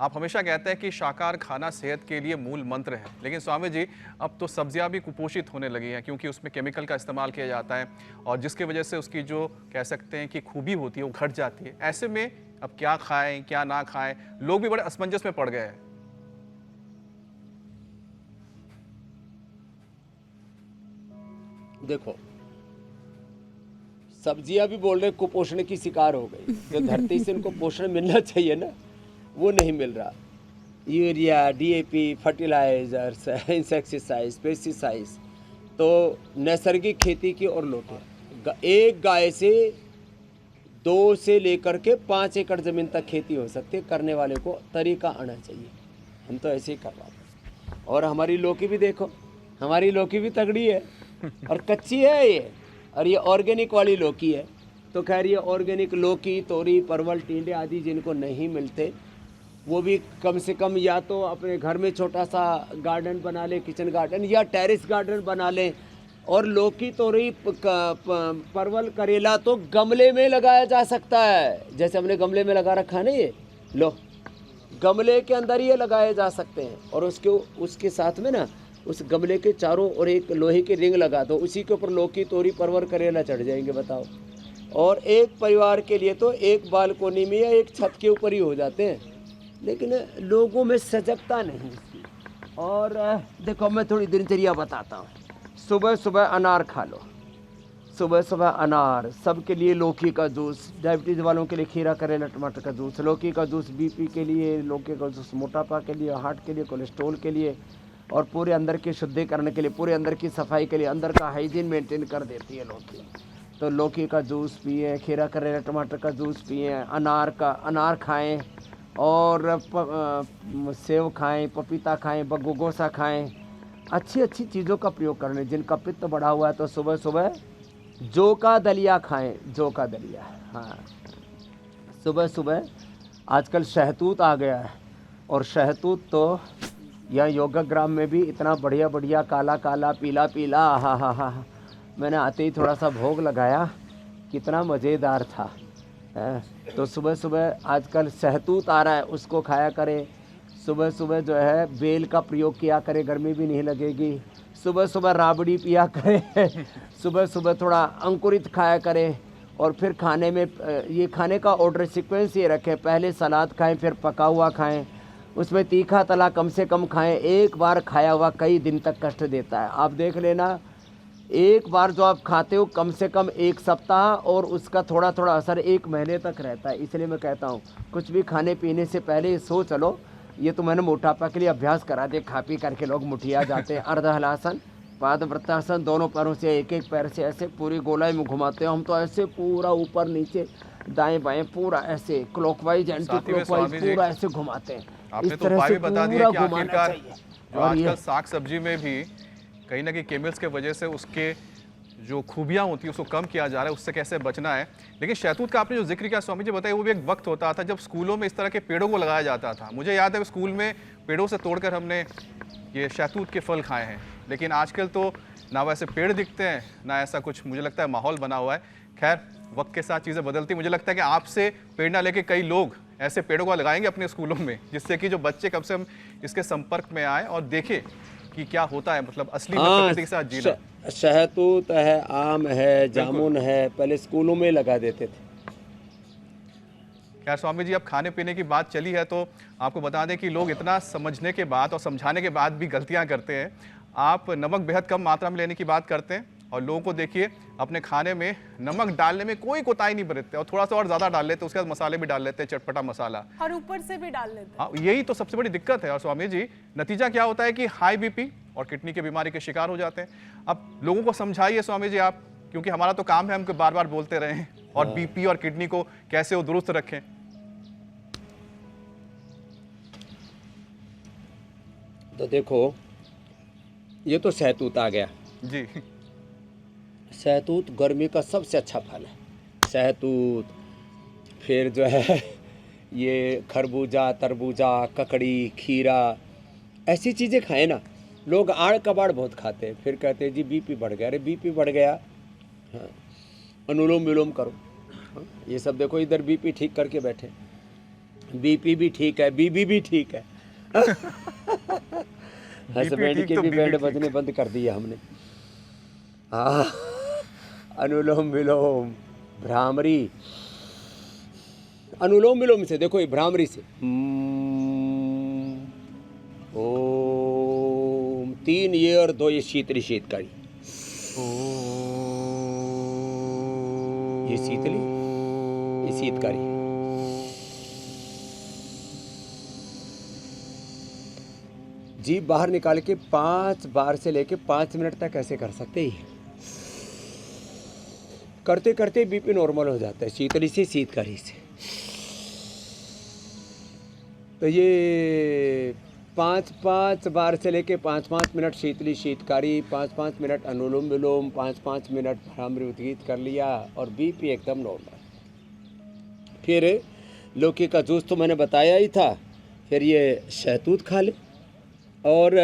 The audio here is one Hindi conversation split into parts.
आप हमेशा कहते हैं कि शाकाहार खाना सेहत के लिए मूल मंत्र है, लेकिन स्वामी जी अब तो सब्जियां भी कुपोषित होने लगी हैं क्योंकि उसमें केमिकल का इस्तेमाल किया जाता है और जिसकी वजह से उसकी जो कह सकते हैं कि खूबी होती है वो घट जाती है। ऐसे में अब क्या खाएं क्या ना खाएं, लोग भी बड़े असमंजस में पड़ गए हैं। देखो, सब्जियां भी बोल रहे कुपोषण की शिकार हो गई। जो धरती से इनको पोषण मिलना चाहिए ना, वो नहीं मिल रहा। Urea, DAP, fertilisers, insecticides, pesticides. तो नैसर्गिक खेती की ओर लौटे। एक गाय से 2 से लेकर के 5 एकड़ ज़मीन तक खेती हो सकती है। करने वाले को तरीका आना चाहिए। हम तो ऐसे ही कर रहा था। और हमारी लौकी भी देखो, हमारी लौकी भी तगड़ी है और कच्ची है ये, और ये ऑर्गेनिक वाली लौकी है। तो खैर, ये ऑर्गेनिक लौकी, तोरी, परवल, टिंडे आदि जिनको नहीं मिलते, वो भी कम से कम या तो अपने घर में छोटा सा गार्डन बना ले, किचन गार्डन या टेरेस गार्डन बना लें। और लौकी, तोरी, परवल, करेला तो गमले में लगाया जा सकता है। जैसे हमने गमले में लगा रखा है ना, ये लो, गमले के अंदर ये लगाए जा सकते हैं। और उसके साथ में ना, उस गमले के चारों और एक लोहे की रिंग लगा दो, उसी के ऊपर लौकी, तोरी, परवल, करेला चढ़ जाएंगे, बताओ। और एक परिवार के लिए तो एक बालकोनी में या एक छत के ऊपर ही हो जाते हैं। लेकिन लोगों में सजगता नहीं इसकी। और देखो, मैं थोड़ी दिनचर्या बताता हूँ। सुबह सुबह अनार खा लो, सुबह सुबह अनार। सबके लिए लौकी का जूस, डायबिटीज़ वालों के लिए खीरा, करेला, टमाटर का जूस। लौकी का जूस बीपी के लिए, लौकी का जूस मोटापा के लिए, हार्ट के लिए, कोलेस्ट्रॉल के लिए, और पूरे अंदर की शुद्धिकरण के लिए, पूरे अंदर की सफाई के लिए, अंदर का हाइजीन मेंटेन कर देती है लौकी। तो लौकी का जूस पिए, खीरा, करेला, टमाटर का जूस पिए, अनार खाएं, और सेव खाएं, पपीता खाएं, बगुगोसा खाएं। अच्छी अच्छी चीज़ों का प्रयोग करने। जिनका पित्त बढ़ा हुआ है तो सुबह सुबह जौ का दलिया खाएं, जौ का दलिया। हाँ, सुबह सुबह आजकल शहतूत आ गया है, और शहतूत तो यहाँ योगाग्राम में भी इतना बढ़िया बढ़िया, काला काला, पीला पीला, हाँ हाँ हाँ, मैंने आते ही थोड़ा सा भोग लगाया, कितना मज़ेदार था। तो सुबह सुबह आजकल शहतूत आ रहा है, उसको खाया करें। सुबह सुबह जो है बेल का प्रयोग किया करें, गर्मी भी नहीं लगेगी। सुबह सुबह राबड़ी पिया करें। सुबह सुबह थोड़ा अंकुरित खाया करें। और फिर खाने में ये खाने का ऑर्डर सीक्वेंस ये रखें, पहले सलाद खाएं, फिर पका हुआ खाएं, उसमें तीखा तला कम से कम खाएं। एक बार खाया हुआ कई दिन तक कष्ट देता है। आप देख लेना, एक बार जो आप खाते हो कम से कम 1 सप्ताह, और उसका थोड़ा थोड़ा असर 1 महीने तक रहता है। इसलिए मैं कहता हूँ, कुछ भी खाने पीने से पहले सो चलो। ये तो मैंने मोटापा के लिए अभ्यास करा दिया। खा पी करके लोग मुठिया जाते हैं। अर्ध हलासन, पाद वृत्तासन, दोनों पैरों से एक एक पैर से ऐसे पूरी गोलाई में घुमाते हैं। हम तो ऐसे पूरा ऊपर नीचे दाएं बाएं पूरा ऐसे क्लॉकवाइज एंटी क्लॉकवाइज पूरा ऐसे घुमाते हैं। आपने तो उपाय भी बता दिया कि आखिरकार जो आजकल साग सब्जी में भी कहीं ना कहीं केमिकल्स के वजह से उसके जो खूबियां होती है उसको कम किया जा रहा है, उससे कैसे बचना है। लेकिन शहतूत का आपने जो जिक्र किया स्वामी जी, बताइए, वो भी एक वक्त होता था जब स्कूलों में इस तरह के पेड़ों को लगाया जाता था। मुझे याद है स्कूल में पेड़ों से तोड़कर हमने ये शहतूत के फल खाए हैं। लेकिन आजकल तो ना वैसे पेड़ दिखते हैं, ना ऐसा कुछ मुझे लगता है माहौल बना हुआ है। खैर, वक्त के साथ चीज़ें बदलती। मुझे लगता है कि आपसे प्रेरणा लेके कई लोग ऐसे पेड़ों को लगाएंगे अपने स्कूलों में, जिससे कि जो बच्चे कम से कम इसके संपर्क में आए और देखें कि क्या होता है, मतलब असली में प्रकृति के साथ जीना। शहतूत है, आम है, जामुन है, पहले स्कूलों में लगा देते थे। खैर स्वामी जी, अब खाने पीने की बात चली है तो आपको बता दें कि लोग इतना समझने के बाद और समझाने के बाद भी गलतियां करते हैं। आप नमक बेहद कम मात्रा में लेने की बात करते हैं, और लोगों को देखिए अपने खाने में नमक डालने में कोई कोताही नहीं बरतते, और थोड़ा सा और ज्यादा डाल लेते हैं, उसके बाद मसाले भी डाल लेते हैं, चटपटा मसाला, और ऊपर से भी डाल लेते हैं। हाँ, यही तो सबसे बड़ी दिक्कत है। और स्वामी जी, नतीजा क्या होता है कि हाई बीपी और किडनी की बीमारी के शिकार हो जाते हैं। अब लोगों को समझाइए स्वामी जी आप, क्योंकि हमारा तो काम है हमको बार बार बोलते रहे, और बीपी और किडनी को कैसे वो दुरुस्त रखें। तो देखो, ये तो शहतूत आ गया जी। शहतूत गर्मी का सबसे अच्छा फल है, शहतूत। फिर जो है ये खरबूजा, तरबूजा, ककड़ी, खीरा, ऐसी चीज़ें खाएं ना। लोग आड़ कबाड़ बहुत खाते हैं, फिर कहते हैं जी बीपी बढ़ गया। अरे बीपी बढ़ गया, हाँ, अनुलोम विलोम करो। हाँ, ये सब देखो, इधर बीपी ठीक करके बैठे। बीपी भी ठीक है, बीबी भी ठीक है। हस्बैंड ठीक के तो भी बीबी बैंड ठीक। बजने बंद कर दिया हमने। अनुलोम विलोम, भ्रामरी। अनुलोम विलोम से देखो, ये भ्रामरी से ओम, 3 ये और 2 ये शीतली शीतकारी। ये शीतली, ये शीतकारी। जीभ बाहर निकाल के 5 बार से लेके 5 मिनट तक ऐसे कर सकते ही। करते करते बीपी नॉर्मल हो जाता है, शीतली से शीतकारी से। तो ये 5-5 बार से लेके 5-5 मिनट शीतली शीतकारी, 5-5 मिनट अनुलोम विलोम, 5-5 मिनट भ्रामरी उद्गीत कर लिया और बीपी एकदम नॉर्मल। फिर लौकी का जूस तो मैंने बताया ही था। फिर ये शहतूत खा ले और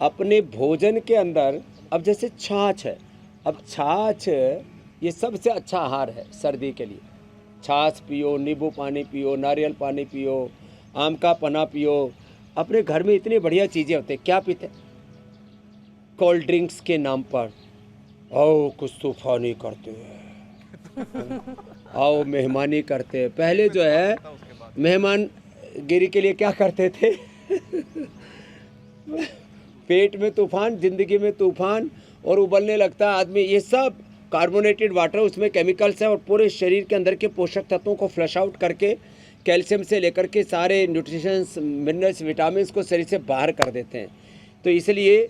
अपने भोजन के अंदर, अब जैसे छाछ है, अब छाछ ये सबसे अच्छा आहार है सर्दी के लिए। छाछ पियो, नींबू पानी पियो, नारियल पानी पियो, आम का पन्ना पियो। अपने घर में इतनी बढ़िया चीज़ें होती हैं, क्या पीते? कोल्ड ड्रिंक्स के नाम पर आओ कुछ तूफानी करते हैं, आओ मेहमानी करते हैं। पहले जो है मेहमान गिरी के लिए क्या करते थे? पेट में तूफान, जिंदगी में तूफान, और उबलने लगता है आदमी। ये सब कार्बोनेटेड वाटर, उसमें केमिकल्स है और पूरे शरीर के अंदर के पोषक तत्वों को फ्लश आउट करके कैल्शियम से लेकर के सारे न्यूट्रिशंस, मिनरल्स, विटामिन को शरीर से बाहर कर देते हैं। तो इसलिए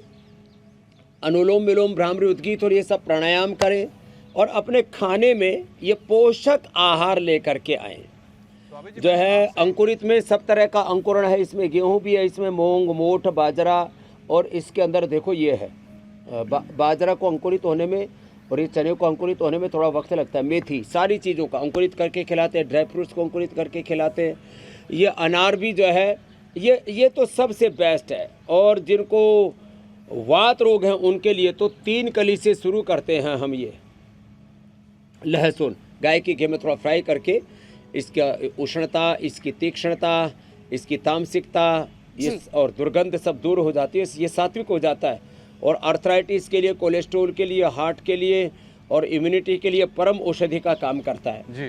अनुलोम विलोम, भ्रामरी उद्गीत और ये सब प्राणायाम करें और अपने खाने में ये पोषक आहार लेकर के आएँ। जो है अंकुरित में सब तरह का अंकुरण है, इसमें गेहूं भी है, इसमें मूंग, मोठ, बाजरा, और इसके अंदर देखो ये है बाजरा को अंकुरित होने में और ये चने को अंकुरित होने में थोड़ा वक्त लगता है। मेथी, सारी चीज़ों का अंकुरित करके खिलाते हैं, ड्राई फ्रूट्स को अंकुरित करके खिलाते हैं। ये अनार भी जो है ये तो सबसे बेस्ट है। और जिनको वात रोग है उनके लिए तो 3 कली से शुरू करते हैं हम। ये लहसुन गाय के घी में थोड़ा फ्राई करके, इसका उष्णता, इसकी तीक्ष्णता, इसकी तामसिकता, ये और दुर्गंध सब दूर हो जाती है। ये सात्विक हो जाता है और अर्थराइटिस के लिए, कोलेस्ट्रॉल के लिए, हार्ट के लिए और इम्यूनिटी के लिए परम औषधि का काम करता है। जी।